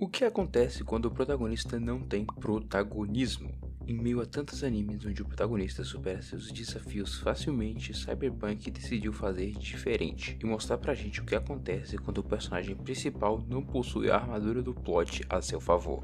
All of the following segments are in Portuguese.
O que acontece quando o protagonista não tem protagonismo? Em meio a tantos animes onde o protagonista supera seus desafios facilmente, Cyberpunk decidiu fazer diferente e mostrar pra gente o que acontece quando o personagem principal não possui a armadura do plot a seu favor.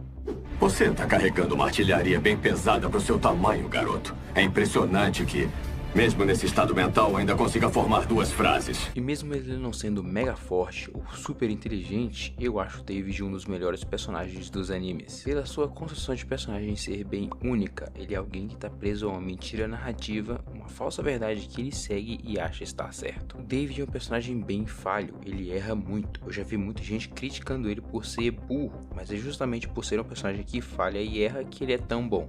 Você tá carregando uma artilharia bem pesada pro seu tamanho, garoto. É impressionante que, mesmo nesse estado mental, ainda consiga formar duas frases. E mesmo ele não sendo mega forte ou super inteligente, eu acho David um dos melhores personagens dos animes. Pela sua construção de personagem ser bem única, ele é alguém que tá preso a uma mentira narrativa, uma falsa verdade que ele segue e acha estar certo. O David é um personagem bem falho, ele erra muito. Eu já vi muita gente criticando ele por ser burro, mas é justamente por ser um personagem que falha e erra que ele é tão bom.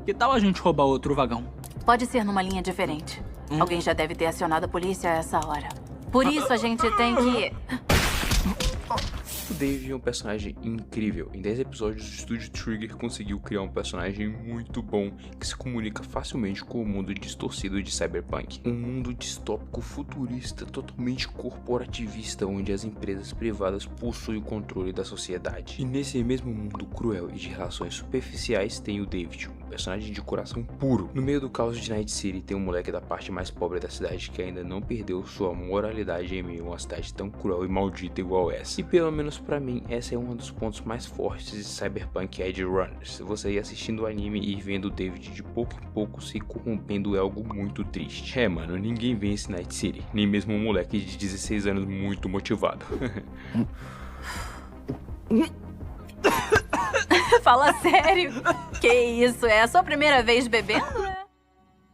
Que tal a gente roubar outro vagão? Pode ser numa linha diferente. Alguém já deve ter acionado a polícia a essa hora. Por isso a gente tem que... O Dave é um personagem incrível. Em 10 episódios, o estúdio Trigger conseguiu criar um personagem muito bom que se comunica facilmente com o mundo distorcido de Cyberpunk. Um mundo distópico futurista totalmente corporativista, onde as empresas privadas possuem o controle da sociedade. E nesse mesmo mundo cruel e de relações superficiais tem o David, um personagem de coração puro. No meio do caos de Night City tem um moleque da parte mais pobre da cidade que ainda não perdeu sua moralidade em meio a uma cidade tão cruel e maldita igual essa. E pelo menos pra mim, esse é um dos pontos mais fortes de Cyberpunk Edge Runners. Você ir assistindo o anime e vendo o David de pouco em pouco se corrompendo é algo muito triste. É, mano, ninguém vence Night City, nem mesmo um moleque de 16 anos muito motivado. Fala sério? Que isso, é a sua primeira vez bebendo,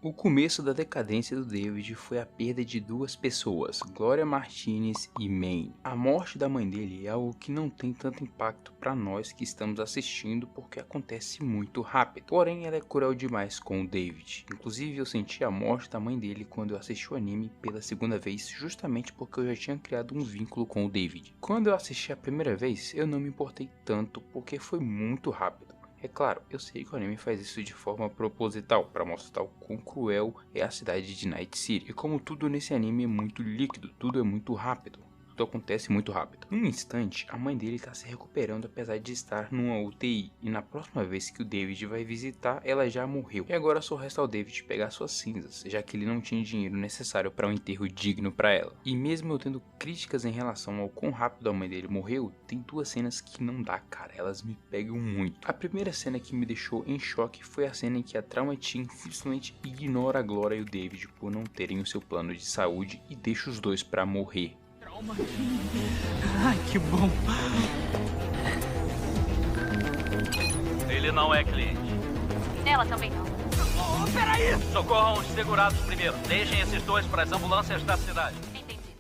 O começo da decadência do David foi a perda de duas pessoas, Gloria Martinez e Maine. A morte da mãe dele é algo que não tem tanto impacto pra nós que estamos assistindo porque acontece muito rápido. Porém, ela é cruel demais com o David. Inclusive, eu senti a morte da mãe dele quando eu assisti o anime pela segunda vez, justamente porque eu já tinha criado um vínculo com o David. Quando eu assisti a primeira vez, eu não me importei tanto porque foi muito rápido. É claro, eu sei que o anime faz isso de forma proposital, para mostrar o quão cruel é a cidade de Night City. E como tudo nesse anime é muito líquido, tudo é muito rápido. Tudo acontece muito rápido. Num instante, a mãe dele está se recuperando apesar de estar numa UTI. E na próxima vez que o David vai visitar, ela já morreu. E agora só resta ao David pegar suas cinzas, já que ele não tinha dinheiro necessário para um enterro digno para ela. E mesmo eu tendo críticas em relação ao quão rápido a mãe dele morreu, tem duas cenas que não dá, cara. Elas me pegam muito. A primeira cena que me deixou em choque foi a cena em que a Trauma Team simplesmente ignora a Gloria e o David por não terem o seu plano de saúde e deixa os dois para morrer. Ai, que bom. Ele não é cliente. Ela também não. Peraí! Socorram os segurados primeiro. Deixem esses dois para as ambulâncias da cidade.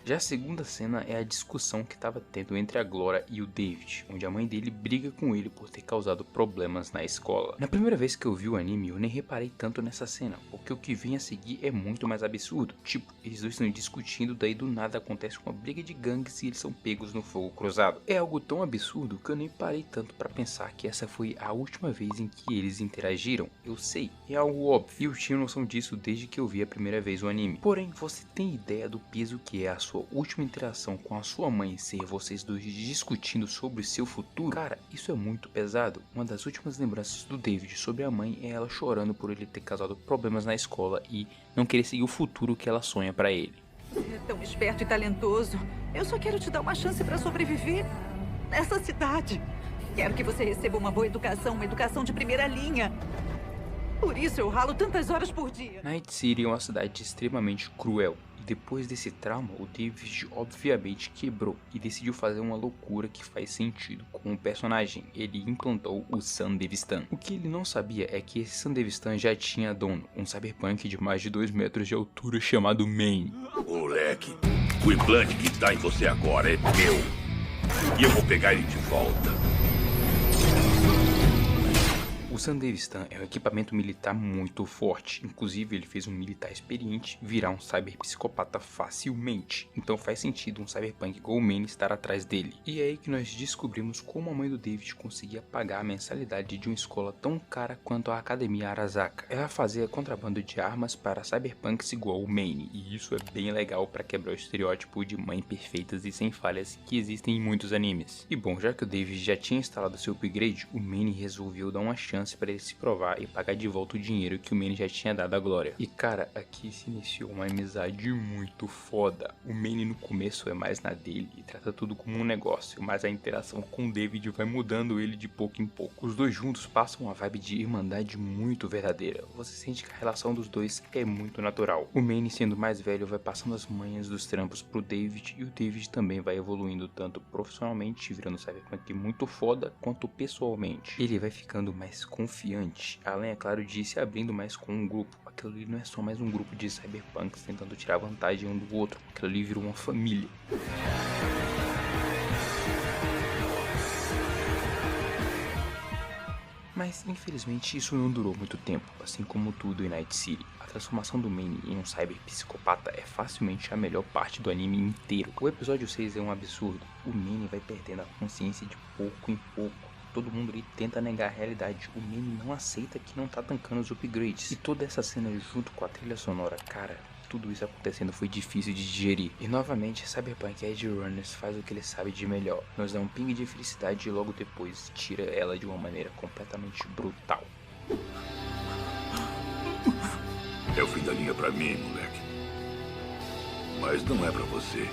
Já a segunda cena é a discussão que estava tendo entre a Gloria e o David, onde a mãe dele briga com ele por ter causado problemas na escola. Na primeira vez que eu vi o anime, eu nem reparei tanto nessa cena, porque o que vem a seguir é muito mais absurdo. Tipo, eles dois estão discutindo, daí do nada acontece uma briga de gangues e eles são pegos no fogo cruzado. É algo tão absurdo que eu nem parei tanto para pensar que essa foi a última vez em que eles interagiram. Eu sei, é algo óbvio, e eu tinha noção disso desde que eu vi a primeira vez o anime. Porém, você tem ideia do peso que é a sua última interação com a sua mãe ser vocês dois discutindo sobre seu futuro? Cara, isso é muito pesado. Uma das últimas lembranças do David sobre a mãe é ela chorando por ele ter causado problemas na escola e não querer seguir o futuro que ela sonha pra ele. Você é tão esperto e talentoso. Eu só quero te dar uma chance pra sobreviver nessa cidade. Quero que você receba uma boa educação, uma educação de primeira linha. Por isso eu ralo tantas horas por dia. Night City é uma cidade extremamente cruel. E depois desse trauma, o David obviamente quebrou e decidiu fazer uma loucura que faz sentido com o personagem. Ele implantou o Sandevistan. O que ele não sabia é que esse Sandevistan já tinha dono, um cyberpunk de mais de 2 metros de altura chamado Maine. Moleque, o implante que tá em você agora é meu. E eu vou pegar ele de volta. O Sandevistan é um equipamento militar muito forte, inclusive ele fez um militar experiente virar um cyberpsicopata facilmente, então faz sentido um cyberpunk igual o Manny estar atrás dele. E é aí que nós descobrimos como a mãe do David conseguia pagar a mensalidade de uma escola tão cara quanto a Academia Arasaka. Ela fazia contrabando de armas para cyberpunks igual o Manny, e isso é bem legal para quebrar o estereótipo de mãe perfeitas e sem falhas que existem em muitos animes. E bom, já que o David já tinha instalado seu upgrade, o Manny resolveu dar uma chance para ele se provar e pagar de volta o dinheiro que o Manny já tinha dado à Glória. E cara, aqui se iniciou uma amizade muito foda. O Manny no começo é mais na dele e trata tudo como um negócio, mas a interação com o David vai mudando ele de pouco em pouco. Os dois juntos passam uma vibe de irmandade muito verdadeira. Você sente que a relação dos dois é muito natural. O Manny, sendo mais velho, vai passando as manhas dos trampos pro David, e o David também vai evoluindo tanto profissionalmente, virando cyberpunk muito foda, quanto pessoalmente. Ele vai ficando mais confiante, além, é claro, de se abrindo mais com um grupo. Aquilo ali não é só mais um grupo de cyberpunks tentando tirar vantagem um do outro, aquilo ali virou uma família. Mas infelizmente isso não durou muito tempo, assim como tudo em Night City. A transformação do Manny em um cyberpsicopata é facilmente a melhor parte do anime inteiro. O episódio 6 é um absurdo. O Manny vai perdendo a consciência de pouco em pouco. Todo mundo ali tenta negar a realidade. O Manny não aceita que não tá tancando os upgrades. E toda essa cena junto com a trilha sonora, cara, tudo isso acontecendo foi difícil de digerir. E novamente, Cyberpunk Edge Runners faz o que ele sabe de melhor. Nos dá um ping de felicidade e logo depois tira ela de uma maneira completamente brutal. É o fim da linha pra mim, moleque. Mas não é pra você.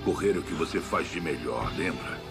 Correr é o que você faz de melhor, lembra?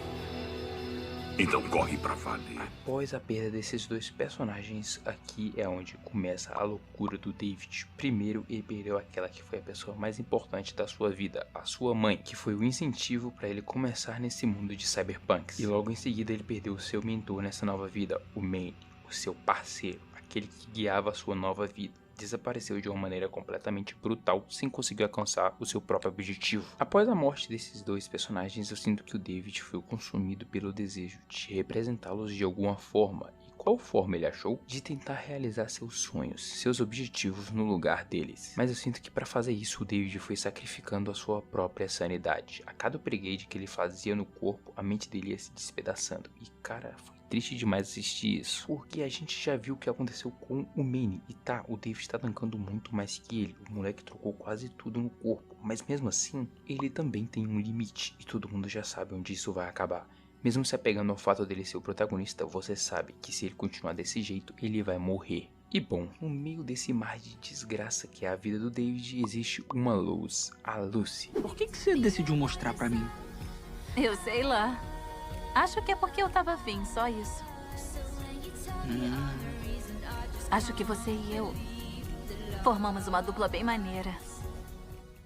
Então corre pra valer. Após a perda desses dois personagens, aqui é onde começa a loucura do David. Primeiro, ele perdeu aquela que foi a pessoa mais importante da sua vida, a sua mãe, que foi o incentivo para ele começar nesse mundo de cyberpunks. E logo em seguida ele perdeu o seu mentor nessa nova vida, o Manny, o seu parceiro, aquele que guiava a sua nova vida. Desapareceu de uma maneira completamente brutal, sem conseguir alcançar o seu próprio objetivo. Após a morte desses dois personagens, eu sinto que o David foi consumido pelo desejo de representá-los de alguma forma. E qual forma ele achou? De tentar realizar seus sonhos, seus objetivos no lugar deles. Mas eu sinto que para fazer isso, o David foi sacrificando a sua própria sanidade. A cada upgrade que ele fazia no corpo, a mente dele ia se despedaçando. E cara, foi triste demais assistir isso, porque a gente já viu o que aconteceu com o Manny. E tá, o David tá tancando muito mais que ele. O moleque trocou quase tudo no corpo, mas mesmo assim, ele também tem um limite. E todo mundo já sabe onde isso vai acabar. Mesmo se apegando ao fato dele ser o protagonista, você sabe que se ele continuar desse jeito, ele vai morrer. E bom, no meio desse mar de desgraça que é a vida do David, existe uma luz, a Lucy. Por que você decidiu mostrar pra mim? Eu sei lá. Acho que é porque eu tava afim, só isso. Acho que você e eu formamos uma dupla bem maneira.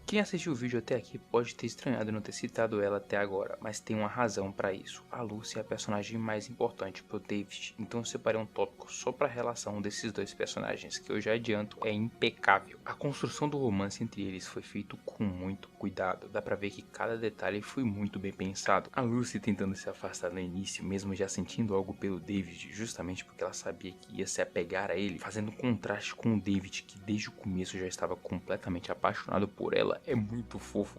Quem assistiu o vídeo até aqui pode ter estranhado não ter citado ela até agora, mas tem uma razão pra isso. A Lucy é a personagem mais importante pro David, então eu separei um tópico só pra relação desses dois personagens, que eu já adianto é impecável. A construção do romance entre eles foi feito com muito cuidado, dá pra ver que cada detalhe foi muito bem pensado. A Lucy tentando se afastar no início, mesmo já sentindo algo pelo David, justamente porque ela sabia que ia se apegar a ele, fazendo contraste com o David, que desde o começo já estava completamente apaixonado por ela. É muito fofo.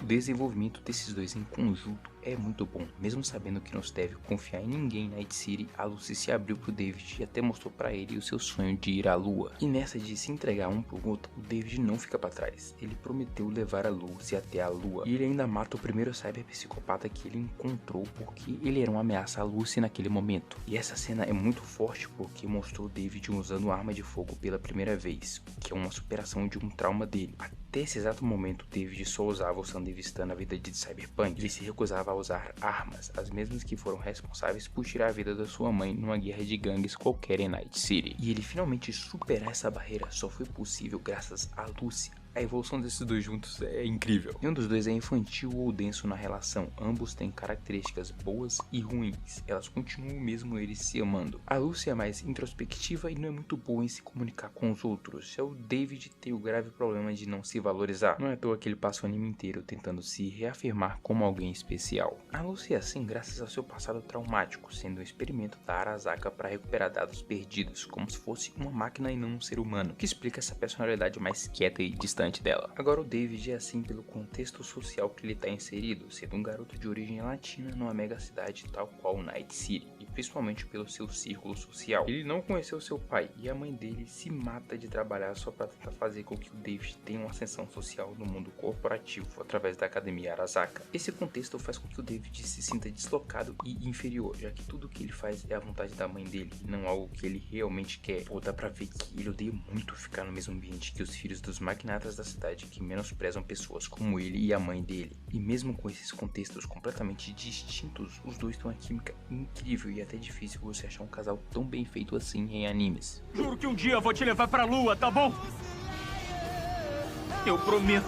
O desenvolvimento desses dois em conjunto é muito bom. Mesmo sabendo que não se deve confiar em ninguém em Night City, a Lucy se abriu pro David e até mostrou pra ele o seu sonho de ir à lua. E nessa de se entregar um pro outro, o David não fica pra trás. Ele prometeu levar a Lucy até a lua. E ele ainda mata o primeiro cyberpsicopata que ele encontrou, porque ele era uma ameaça à Lucy naquele momento. E essa cena é muito forte porque mostrou o David usando arma de fogo pela primeira vez, que é uma superação de um trauma dele. Até esse exato momento, o David só usava o Sandevistan na vida de Cyberpunk. Ele se recusava a usar armas, as mesmas que foram responsáveis por tirar a vida da sua mãe numa guerra de gangues qualquer em Night City. E ele finalmente superar essa barreira só foi possível graças a Lucy, a evolução desses dois juntos é incrível. Nenhum dos dois é infantil ou denso na relação, ambos têm características boas e ruins, elas continuam mesmo eles se amando. A Lucy é mais introspectiva e não é muito boa em se comunicar com os outros, já o David tem o grave problema de não se valorizar, não é à toa que ele passa o anime inteiro tentando se reafirmar como alguém especial. A Lucy é assim graças ao seu passado traumático, sendo um experimento da Arasaka para recuperar dados perdidos, como se fosse uma máquina e não um ser humano, que explica essa personalidade mais quieta e distante dela. Agora o David é assim pelo contexto social que ele está inserido, sendo um garoto de origem latina numa mega cidade tal qual Night City, e principalmente pelo seu círculo social. Ele não conheceu seu pai e a mãe dele se mata de trabalhar só para tentar fazer com que o David tenha uma ascensão social no mundo corporativo através da academia Arasaka. Esse contexto faz com que o David se sinta deslocado e inferior, já que tudo que ele faz é a vontade da mãe dele e não algo que ele realmente quer. Pô, dá pra ver que ele odeia muito ficar no mesmo ambiente que os filhos dos magnatas da cidade que menosprezam pessoas como ele e a mãe dele. E mesmo com esses contextos completamente distintos, os dois têm uma química incrível e é até difícil você achar um casal tão bem feito assim em animes. Juro que um dia eu vou te levar pra lua, tá bom? Eu prometo.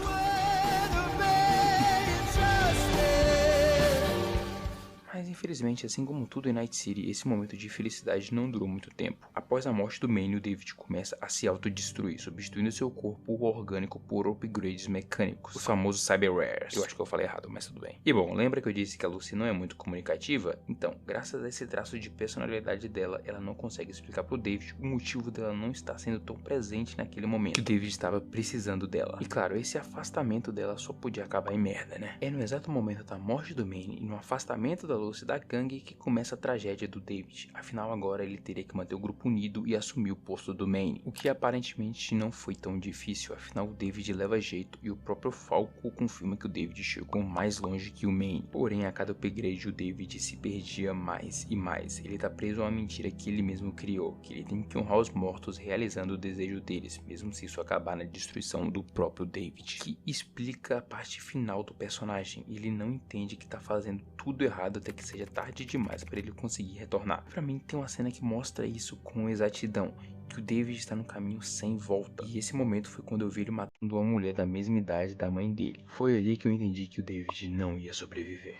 Mas infelizmente, assim como tudo em Night City, esse momento de felicidade não durou muito tempo. Após a morte do Manny, o David começa a se autodestruir, substituindo seu corpo orgânico por upgrades mecânicos, os famosos cyberwares. Eu acho que eu falei errado, mas tudo bem. E bom, lembra que eu disse que a Lucy não é muito comunicativa? Então, graças a esse traço de personalidade dela, ela não consegue explicar pro David o motivo dela não estar sendo tão presente naquele momento que o David estava precisando dela. E claro, esse afastamento dela só podia acabar em merda, né? É no exato momento da morte do Manny e no afastamento da Lucy da gangue que começa a tragédia do David. Afinal, agora ele teria que manter o grupo unido e assumir o posto do Manny, o que aparentemente não foi tão difícil, afinal o David leva jeito e o próprio Falco confirma que o David chegou mais longe que o Manny. Porém, a cada upgrade o David se perdia mais e mais. Ele tá preso a uma mentira que ele mesmo criou, que ele tem que honrar os mortos realizando o desejo deles, mesmo se isso acabar na destruição do próprio David, que explica a parte final do personagem. Ele não entende que tá fazendo tudo errado até que seja tarde demais para ele conseguir retornar. Para mim tem uma cena que mostra isso com exatidão, que o David está no caminho sem volta. E esse momento foi quando eu vi ele matando uma mulher da mesma idade da mãe dele. Foi ali que eu entendi que o David não ia sobreviver.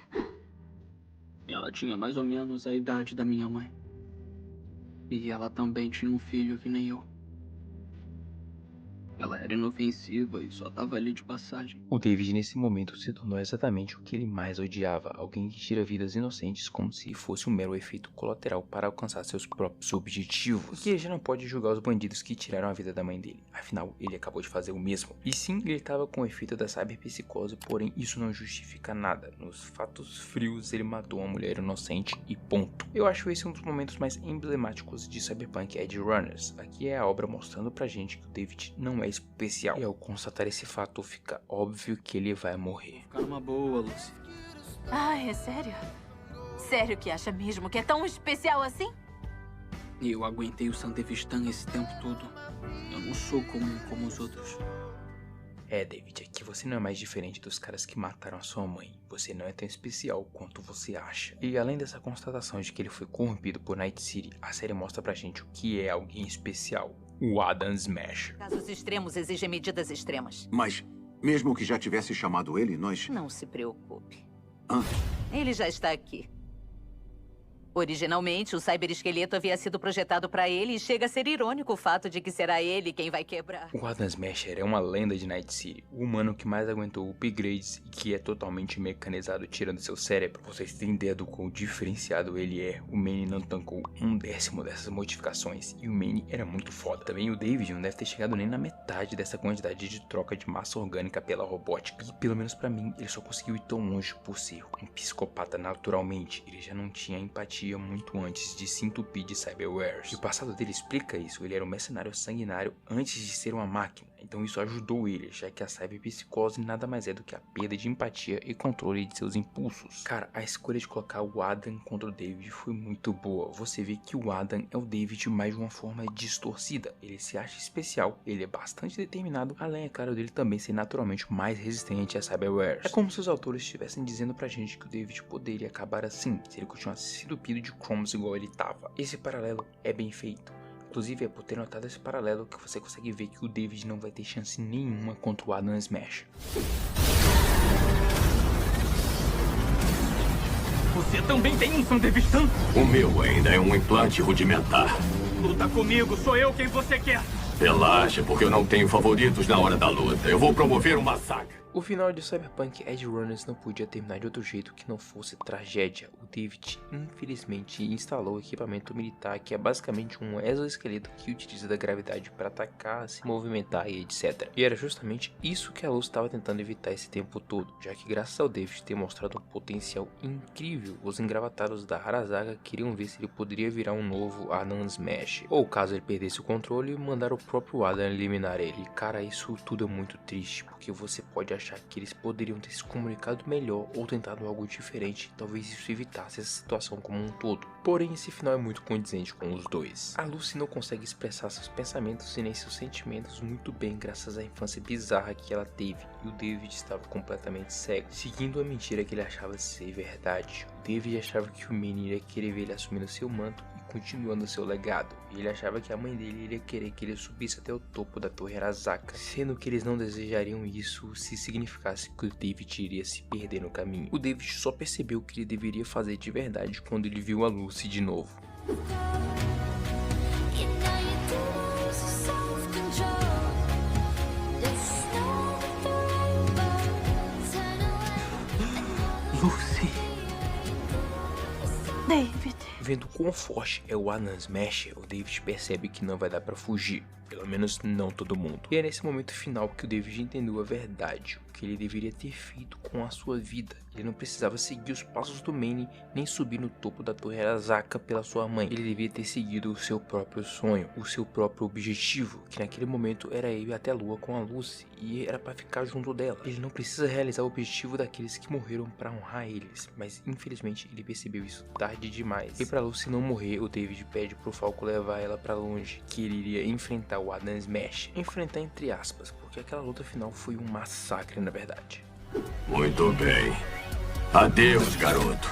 Ela tinha mais ou menos a idade da minha mãe. E ela também tinha um filho que nem eu. Ela era inofensiva e só tava ali de passagem. O David nesse momento se tornou exatamente o que ele mais odiava, alguém que tira vidas inocentes como se fosse um mero efeito colateral para alcançar seus próprios objetivos. E ele já não pode julgar os bandidos que tiraram a vida da mãe dele, afinal ele acabou de fazer o mesmo. E sim, ele estava com o efeito da cyberpsicose, porém isso não justifica nada. Nos fatos frios ele matou uma mulher inocente e ponto. Eu acho esse um dos momentos mais emblemáticos de Cyberpunk Edge Runners. Aqui é a obra mostrando pra gente que o David não é especial. E ao constatar esse fato, fica óbvio que ele vai morrer. Ficar numa boa, Lucy. Ai, é sério? Sério que acha mesmo que é tão especial assim? E eu aguentei o Sandevistan esse tempo todo. Eu não sou comum como os outros. É, David, aqui você não é mais diferente dos caras que mataram a sua mãe. Você não é tão especial quanto você acha. E além dessa constatação de que ele foi corrompido por Night City, a série mostra pra gente o que é alguém especial. O Adam Smasher. Casos extremos exigem medidas extremas. Mas, mesmo que já tivesse chamado ele, nós... Não se preocupe. Hã? Ele já está aqui. Originalmente, o cyberesqueleto havia sido projetado para ele e chega a ser irônico o fato de que será ele quem vai quebrar. O Adam Smasher é uma lenda de Night City, o humano que mais aguentou upgrades e que é totalmente mecanizado tirando seu cérebro. Pra vocês terem ideia do quão diferenciado ele é, o Manny não tancou 1/10 dessas modificações e o Manny era muito foda. Também o David não deve ter chegado nem na metade dessa quantidade de troca de massa orgânica pela robótica. E pelo menos pra mim, ele só conseguiu ir tão longe por ser um psicopata naturalmente. Ele já não tinha empatia muito antes de se entupir de cyberwares. E o passado dele explica isso, ele era um mercenário sanguinário antes de ser uma máquina, então isso ajudou ele, já que a cyberpsicose nada mais é do que a perda de empatia e controle de seus impulsos. Cara, a escolha de colocar o Adam contra o David foi muito boa. Você vê que o Adam é o David, mas de uma forma distorcida. Ele se acha especial, ele é bastante determinado, além, é claro, dele também ser naturalmente mais resistente a cyberwares. É como se os autores estivessem dizendo pra gente que o David poderia acabar assim, se ele continuasse se entupido de Chromes igual ele tava. Esse paralelo é bem feito. Inclusive é por ter notado esse paralelo que você consegue ver que o David não vai ter chance nenhuma contra o Adam Smasher. Você também tem um Thundervistan? O meu ainda é um implante rudimentar. Luta comigo, sou eu quem você quer. Relaxa, porque eu não tenho favoritos na hora da luta. Eu vou promover um massacre. O final de Cyberpunk Edge Runners não podia terminar de outro jeito que não fosse tragédia. O David, infelizmente, instalou o equipamento militar, que é basicamente um exoesqueleto que utiliza da gravidade para atacar, se movimentar e etc. E era justamente isso que a Lucy estava tentando evitar esse tempo todo, já que graças ao David ter mostrado um potencial incrível, os engravatados da Arasaka queriam ver se ele poderia virar um novo Adam Smasher, ou caso ele perdesse o controle, mandar o próprio Adam eliminar ele. Cara, isso tudo é muito triste, porque você pode achar que eles poderiam ter se comunicado melhor ou tentado algo diferente, talvez isso evitasse essa situação como um todo. Porém, esse final é muito condizente com os dois. A Lucy não consegue expressar seus pensamentos e nem seus sentimentos muito bem graças à infância bizarra que ela teve, e o David estava completamente cego, seguindo a mentira que ele achava ser verdade. O David achava que o Manny iria querer ver ele assumindo seu manto e continuando seu legado, e ele achava que a mãe dele iria querer que ele subisse até o topo da Torre Arasaka, sendo que eles não desejariam isso se significasse que o David iria se perder no caminho. O David só percebeu o que ele deveria fazer de verdade quando ele viu a Lucy de novo. Lucy. David. Vendo quão forte é o Adam Smasher, o David percebe que não vai dar pra fugir. Pelo menos não todo mundo. E é nesse momento final que o David entendeu a verdade, o que ele deveria ter feito com a sua vida. Ele não precisava seguir os passos do Manny, nem subir no topo da Torre Arasaka pela sua mãe. Ele devia ter seguido o seu próprio sonho, o seu próprio objetivo, que naquele momento era ir até a lua com a Lucy, e era para ficar junto dela. Ele não precisa realizar o objetivo daqueles que morreram para honrar eles, mas infelizmente ele percebeu isso tarde demais. E para Lucy não morrer, o David pede pro Falco levar ela para longe, que ele iria enfrentar o Adam Smasher. Enfrentar entre aspas, porque aquela luta final foi um massacre na verdade. Muito bem. Adeus, garoto.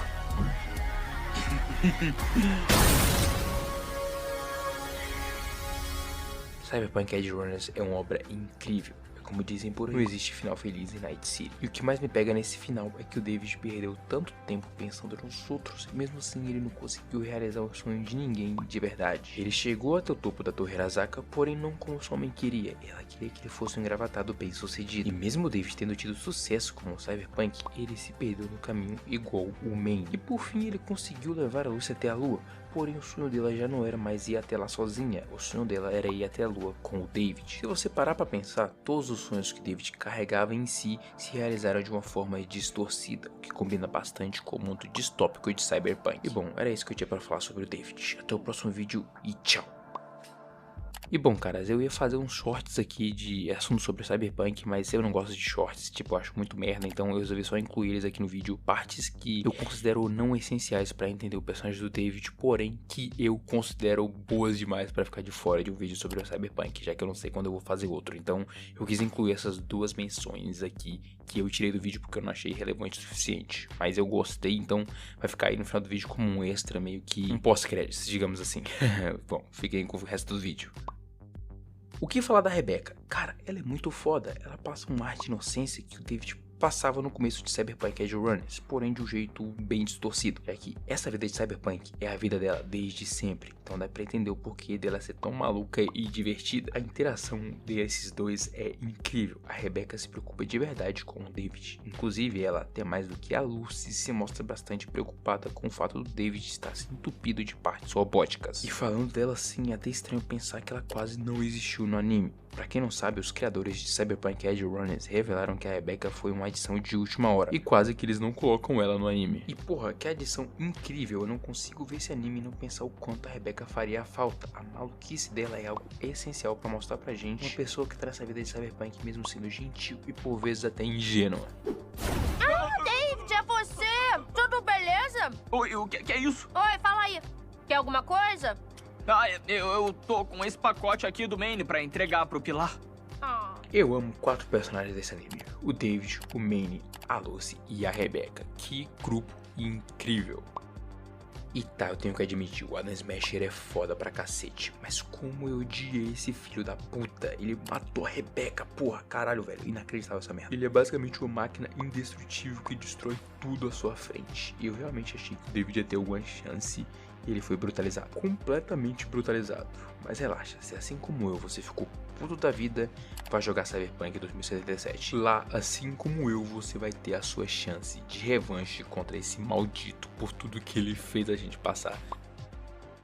Cyberpunk Edge Runners é uma obra incrível. Como dizem por aí, não existe final feliz em Night City. E o que mais me pega nesse final é que o David perdeu tanto tempo pensando nos outros, e mesmo assim ele não conseguiu realizar o sonho de ninguém de verdade. Ele chegou até o topo da Torre Arasaka, porém não como sua mãe queria. Ela queria que ele fosse um engravatado bem sucedido. E mesmo o David tendo tido sucesso como o Cyberpunk, ele se perdeu no caminho igual o Manny. E por fim ele conseguiu levar a Lucy até a lua. Porém o sonho dela já não era mais ir até lá sozinha, o sonho dela era ir até a lua com o David. Se você parar pra pensar, todos os sonhos que David carregava em si se realizaram de uma forma distorcida, o que combina bastante com o mundo distópico de Cyberpunk. E bom, era isso que eu tinha pra falar sobre o David. Até o próximo vídeo e tchau! E bom, caras, eu ia fazer uns shorts aqui de assunto sobre Cyberpunk, mas eu não gosto de shorts, tipo, eu acho muito merda, então eu resolvi só incluir eles aqui no vídeo, partes que eu considero não essenciais pra entender o personagem do David, porém que eu considero boas demais pra ficar de fora de um vídeo sobre o Cyberpunk, já que eu não sei quando eu vou fazer outro. Então eu quis incluir essas duas menções aqui que eu tirei do vídeo porque eu não achei relevante o suficiente, mas eu gostei, então vai ficar aí no final do vídeo como um extra, meio que um pós-créditos, digamos assim. Bom, fiquem com o resto do vídeo. O que falar da Rebecca? Cara, ela é muito foda, ela passa um ar de inocência que o David passava no começo de Cyberpunk Edge Runners, porém de um jeito bem distorcido, já que essa vida de Cyberpunk é a vida dela desde sempre, então dá pra entender o porquê dela ser tão maluca e divertida. A interação desses dois é incrível, a Rebecca se preocupa de verdade com o David, inclusive ela, até mais do que a Lucy, se mostra bastante preocupada com o fato do David estar se entupido de partes robóticas. E falando dela assim, é até estranho pensar que ela quase não existiu no anime. Pra quem não sabe, os criadores de Cyberpunk Edge Runners revelaram que a Rebecca foi uma adição de última hora, e quase que eles não colocam ela no anime. E porra, que adição incrível, eu não consigo ver esse anime e não pensar o quanto a Rebecca faria falta. A maluquice dela é algo essencial pra mostrar pra gente uma pessoa que traz a vida de Cyberpunk mesmo sendo gentil e por vezes até ingênua. Ah, David, é você! Tudo beleza? Oi, o que é isso? Oi, fala aí. Quer alguma coisa? Ah, eu tô com esse pacote aqui do Manny pra entregar pro Pilar. Eu amo 4 personagens desse anime: o David, o Manny, a Lucy e a Rebecca. Que grupo incrível! E tá, eu tenho que admitir, o Adam Smasher é foda pra cacete. Mas como eu odiei esse filho da puta. Ele matou a Rebecca, porra, caralho, velho. Inacreditável essa merda. Ele é basicamente uma máquina indestrutível que destrói tudo à sua frente. E eu realmente achei que o David ia ter alguma chance. E ele foi brutalizado, completamente brutalizado. Mas relaxa, se assim como eu, você ficou puto da vida, vai jogar Cyberpunk 2077. Lá, assim como eu, você vai ter a sua chance de revanche contra esse maldito por tudo que ele fez a gente passar